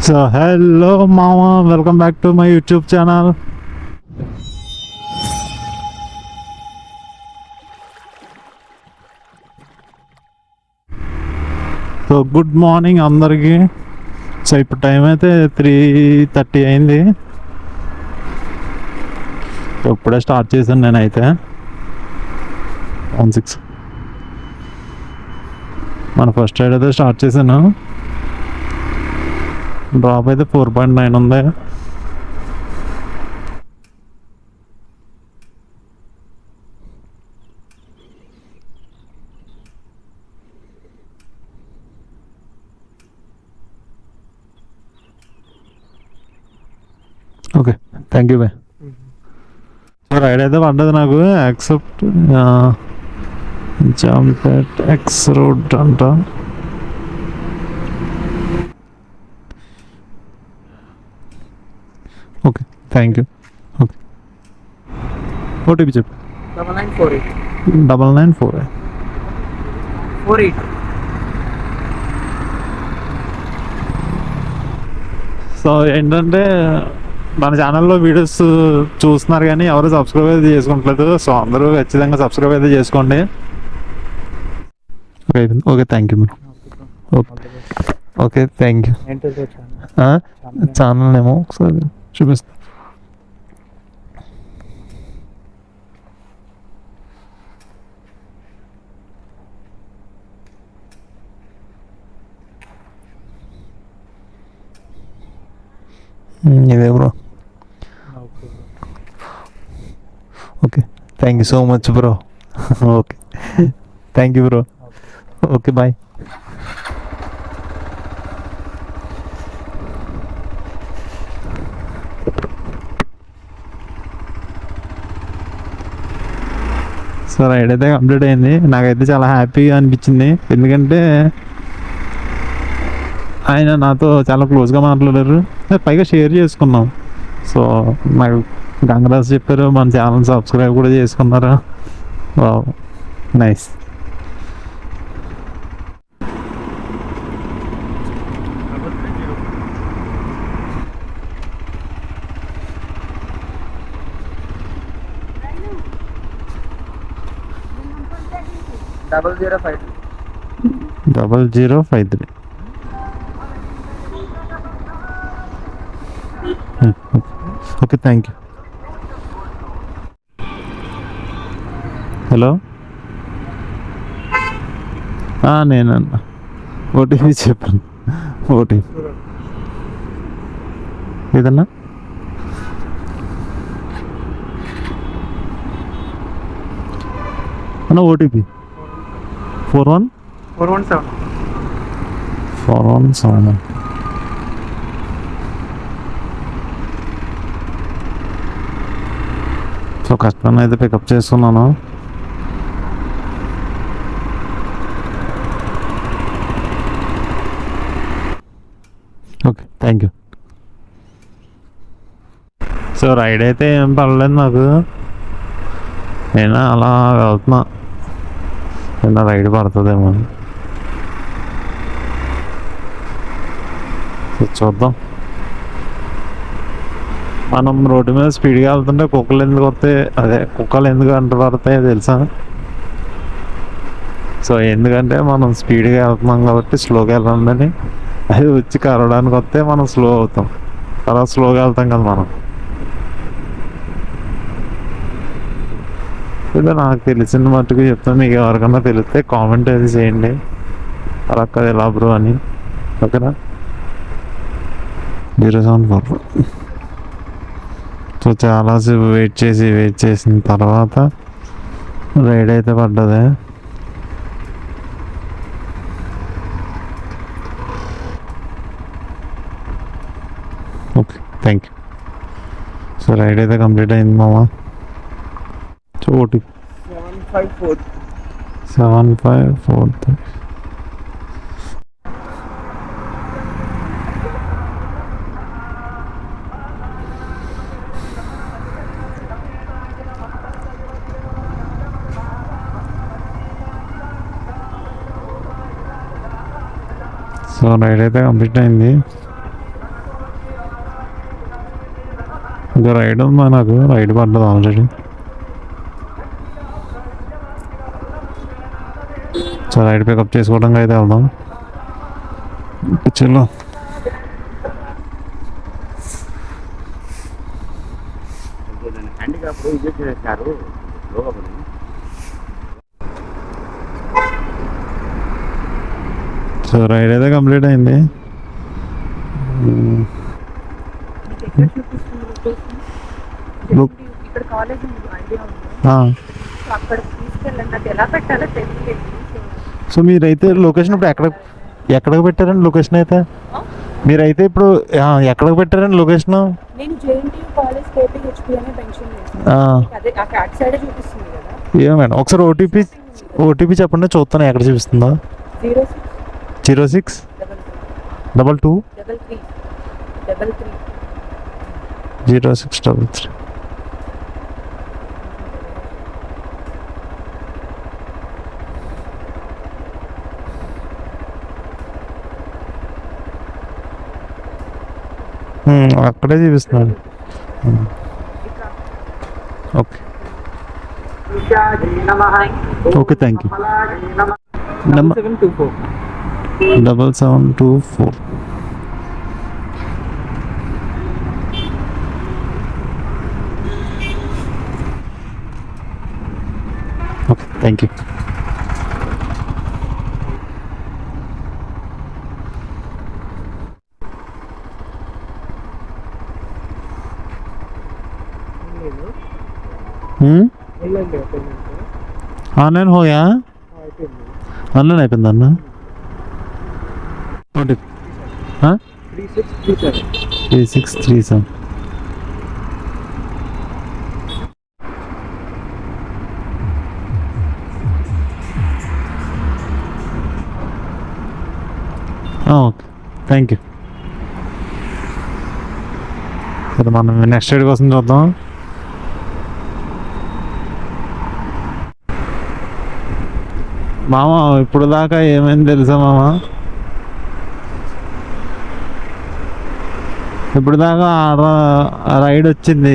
So hello mama, welcome back to my YouTube channel. So good morning అందరికీ. So ఇప్పుడు time అయితే 3:30 అయింది. ఇప్పుడే స్టార్ట్ చేశాను నేనైతే 16 మన ఫస్ట్ రైడ్ అయితే స్టార్ట్ చేశాను. డ్రాప్ అయితే 4.9 ఉంది. Okay, thank you bye. So ride అయితే పడ్డది నాకు. యాక్సెప్ట్ జాంపేట్ ఎక్స్ రోడ్ అంట. Okay, thank you. Okay, OTP చెప్పు. 9948 సో ఏంటంటే మన ఛానల్లో వీడియోస్ చూస్తున్నారు కానీ ఎవరు సబ్స్క్రైబ్ అయితే చేసుకోవట్లేదు. సో అందరూ ఖచ్చితంగా సబ్స్క్రైబ్ అయితే చేసుకోండి. Okay okay, thank you. Okay okay, thank you. Channel ఏమో ఒకసారి చూపిస్తా. ఇదే bro. Okay, thank you so much bro. Okay, thank you bro. Okay, bye. So ride అయితే కంప్లీట్ అయింది. నాకైతే చాలా హ్యాపీగా అనిపించింది. ఎందుకంటే ఆయన నాతో చాలా క్లోజ్గా మాట్లాడారు, పైగా షేర్ చేసుకున్నాం. సో నాకు కంగ్రాట్స్ చెప్పారు, మన ఛానల్ సబ్స్క్రైబ్ కూడా చేసుకున్నారు. Nice. Double 053. Okay, thank you. Hello, నేనన్నా ఓటీపీ చెప్పాను. ఓటీపీ ఏదన్నా అన్న ఓటీపీ 417. సో కస్టమర్ని అయితే పికప్ చేసుకున్నాను. Okay, thank you. So ride అయితే ఏం పర్లేదు నాకు. నేను అలా వెళ్తున్నా, ఏదైనా రైడ్ పడుతుందేమో. చూద్దాం. మనం రోడ్డు మీద స్పీడ్గా వెళ్తుంటే కుక్కలు ఎందుకు వస్తాయి, కుక్కలు ఎందుకు అంట పడతాయో తెలుసా? సో ఎందుకంటే మనం స్పీడ్గా వెళ్తున్నాం కాబట్టి స్లోగా వెళ్ళాలని. అది వచ్చి కరవడానికి వస్తే మనం స్లో అవుతాం, అలా స్లోగా వెళ్తాం కదా మనం. ఇలా నాకు తెలిసిన మట్టుకు చెప్తాను. మీకు ఎవరికన్నా తెలిస్తే కామెంట్ అది చేయండి, అలా కదా ఎలా బ్రో అని. ఓకేనా? 074. సో చాలాసేపు వెయిట్ చేసిన తర్వాత రైడ్ అయితే పడ్డది. Okay, thank you. So ride అయితే కంప్లీట్ అయింది మామ. So OT 754. సో రైడ్ అయితే కంప్లీట్ అయింది. ఇంకా రైడ్ ఉందా, నాకు రైడ్ పడ్డది ఆల్రెడీ. సో రైడ్ పికప్ చేసుకోవడానికి అయితే వెళ్దాం. చలో సో రైడ్ అయితే కంప్లీట్ అయింది. ఇక్కడ కాలేజ్ ఐడియా ఉంది, అక్కడ తీసుకెళ్ళండి. నాకు ఎలా పెట్టాలో తెలియలేదు. సో మీరైతే లొకేషన్ ఇప్పుడు ఎక్కడికి పెట్టారండి లొకేషన్ అయితే? మీరైతే ఇప్పుడు ఎక్కడికి పెట్టారండి లొకేషన్? నేను జేఎన్టీయూ కాలేజ్ కేపీహెచ్పీ అనే మెన్షన్ చేశాను. అదే ఆ అటు సైడ్ చూపిస్తుంది కదా. ఏమో మేడం, ఒకసారి ఓటీపీ చెప్పండి, చూస్తాను ఎక్కడ చూపిస్తుందో. 06 22 0633. అక్కడే చూపిస్తున్నాను. Okay okay, thank you. 7724. Okay, thank you. Online హోయా? ఆన్లైన్ అయిపోయింది అన్న. 3637. Okay, thank you. సరే, మనం నెక్స్ట్ రైడ్ కోసం చూద్దాం. మామ ఇప్పుడు దాకా ఏమైంది తెలుసా మామ? ఇప్పుడు దాకా రైడ్ వచ్చింది,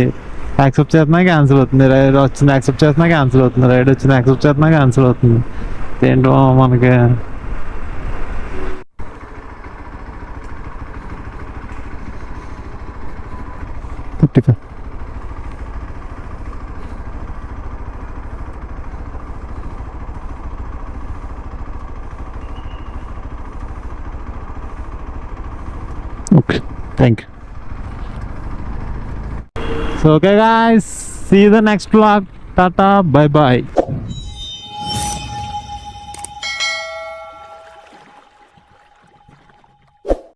యాక్సెప్ట్ చేస్తున్నా క్యాన్సిల్ అవుతుంది. రైడ్ వచ్చింది, యాక్సెప్ట్ చేస్తున్నా క్యాన్సిల్ అవుతుంది. రైడ్ వచ్చింది, యాక్సెప్ట్ చేస్తున్నా క్యాన్సిల్ అవుతుంది. ఏంటో మనకి. Okay, thank you. So okay guys, see you the next vlog. Tata, bye bye.